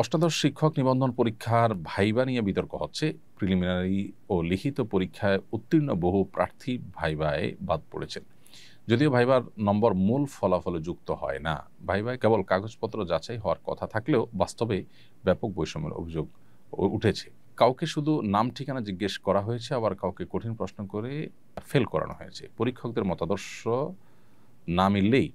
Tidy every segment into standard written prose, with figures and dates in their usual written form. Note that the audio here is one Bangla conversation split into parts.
অষ্টাদশ শিক্ষক নিবন্ধন পরীক্ষার ভাইবা নিয়ে বিতর্ক হচ্ছে। প্রিলিমিনারি ও লিখিত পরীক্ষায় উত্তীর্ণ বহু প্রার্থী ভাইবায় বাদ পড়েছেন। যদিও ভাইবার নম্বর মূল ফলাফলে যুক্ত হয় না, ভাইবায় কেবল কাগজপত্র যাচাই হওয়ার কথা থাকলেও বাস্তবে ব্যাপক বৈষম্যের অভিযোগ উঠেছে। কাউকে শুধু নাম ঠিকানা জিজ্ঞেস করা হয়েছে, আবার কাউকে কঠিন প্রশ্ন করে ফেল করানো হয়েছে। পরীক্ষকদের মতাদর্শ না মিললেই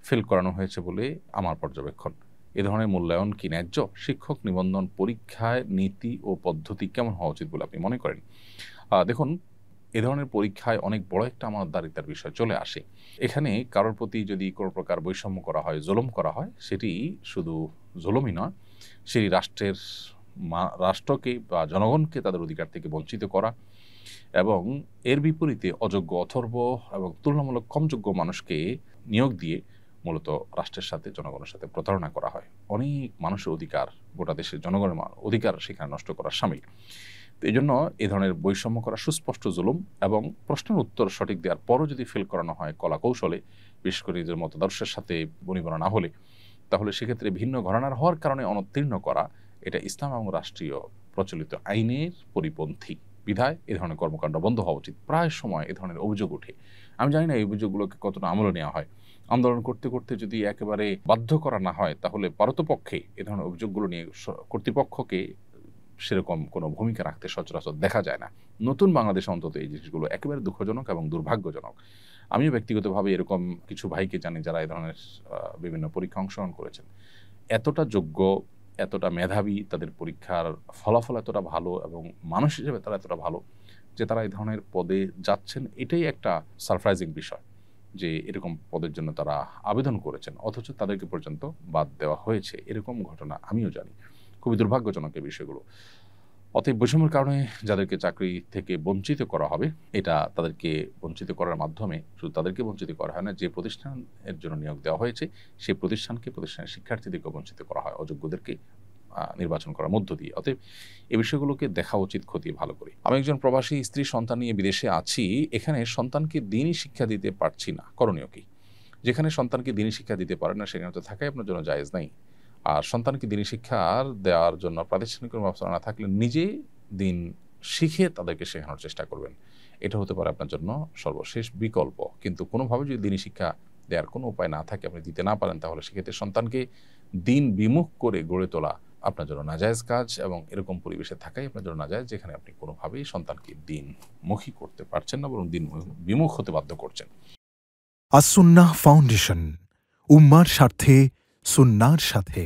ফেল করানো হয়েছে বলে আমার পর্যবেক্ষণ। এ ধরনের মূল্যায়ন কি ন্যায্য? শিক্ষক নিবন্ধন পরীক্ষায় নীতি ও পদ্ধতি কেমন হওয়া উচিত বলে আপনি মনে করেন? দেখুন, এ ধরনের পরীক্ষায় অনেক বড় একটা আমানতদারিতার বিষয় চলে আসে। এখানে কারোর প্রতি যদি কোনো প্রকার বৈষম্য করা হয়, জুলুম করা হয়, সেটি শুধু জুলুমই নয়, সেই রাষ্ট্রকে বা জনগণকে তাদের অধিকার থেকে বঞ্চিত করা এবং এর বিপরীতে অযোগ্য, অথর্ব এবং তুলনামূলক কম যোগ্য মানুষকে নিয়োগ দিয়ে মূলত রাষ্ট্রের সাথে, জনগণের সাথে প্রতারণা করা হয়। অনেক মানুষের অধিকার, গোটা দেশের জনগণের অধিকার সেখানে নষ্ট করা শামিল। তো এই জন্য এ ধরনের বৈষম্য করা সুস্পষ্ট জুলুম, এবং প্রশ্নের উত্তর সঠিক দেওয়ার পরও যদি ফেল করানো হয় কলা কৌশলে, বিশেষ করে নিজের মতাদর্শের সাথে বনিবনা না হলে, তাহলে সেক্ষেত্রে ভিন্ন ঘরানার হওয়ার কারণে অনুত্তীর্ণ করা, এটা ইসলাম এবং রাষ্ট্রীয় প্রচলিত আইনের পরিপন্থী। বিধায় এ ধরনের কর্মকাণ্ড বন্ধ হওয়া উচিত। প্রায় সময় এ ধরনের অভিযোগ ওঠে। আমি জানি না এই অভিযোগগুলোকে কতটা আমলে নেওয়া হয়। আন্দোলন করতে করতে যদি একেবারে বাধ্য করা না হয়, তাহলে পারতপক্ষে এ ধরনের অভিযোগগুলো নিয়ে কর্তৃপক্ষকে সেরকম কোনো ভূমিকা রাখতে সচরাচর দেখা যায় না। নতুন বাংলাদেশে অন্তত এই জিনিসগুলো একেবারে দুঃখজনক এবং দুর্ভাগ্যজনক। আমিও ব্যক্তিগতভাবে এরকম কিছু ভাইকে জানি যারা এই ধরনের বিভিন্ন পরীক্ষা অংশগ্রহণ করেছেন। এতটা যোগ্য, এতটা মেধাবী, তাদের পরীক্ষার ফলাফল এতটা ভালো এবং মানুষ হিসেবে তারা এতটা ভালো যে তারা এই ধরনের পদে যাচ্ছেন। এটাই একটা সারপ্রাইজিং বিষয় যে এরকম পদের জন্য তারা আবেদন করেছেন, অথচ তাদেরকে পর্যন্ত বাদ দেওয়া হয়েছে। এরকম ঘটনা আমিও জানি। খুবই দুর্ভাগ্যজনক এই বিষয়গুলো। অতএব বৈষম্যের কারণে যাদেরকে চাকরি থেকে বঞ্চিত করা হবে, এটা তাদেরকে বঞ্চিত করার মাধ্যমে শুধু তাদেরকে বঞ্চিত করা হয় না, যে প্রতিষ্ঠানের জন্য নিয়োগ দেওয়া হয়েছে সেই প্রতিষ্ঠানের শিক্ষার্থীদেরকে বঞ্চিত করা হয় অযোগ্যদেরকে নির্বাচন করার মধ্য দিয়ে। অতএব এই বিষয়গুলোকে দেখা উচিত খতিয়ে ভালো করে। আমি একজন প্রবাসী, স্ত্রী, সন্তান নিয়ে বিদেশে আছি। এখানে সন্তানকে দ্বীনি শিক্ষা দিতে পারছি না, করণীয় কি? যেখানে সন্তানকে দ্বীনি শিক্ষা দিতে পারেন না, সেখানে তো থাকাই আপনার জন্য জায়েজ নাই। আর সন্তানকে দ্বীনি শিক্ষা দেওয়ার জন্য প্রাতিষ্ঠানিক কোনো ব্যবস্থা না থাকলে নিজে দিন শিখে তাদেরকে শেখানোর চেষ্টা করবেন। এটা হতে পারে আপনার জন্য সর্বশেষ বিকল্প। কিন্তু কোনোভাবে যদি দ্বীনি শিক্ষা দেওয়ার কোনো উপায় না থাকে, আপনি দিতে না পারেন, তাহলে সেক্ষেত্রে সন্তানকে দিন বিমুখ করে গড়ে তোলা আপনার জন্য নাজায়েজ কাজ, এবং এরকম পরিবেশে থাকাই আপনার জন্য নাজায়েজ যেখানে আপনি কোনোভাবেই সন্তানকে দিনমুখী করতে পারছেন না, বরং দিন বিমুখ হতে বাধ্য করছেন। আস-সুন্নাহ ফাউন্ডেশন, উম্মার স্বার্থে, সুন্নাহর সাথে।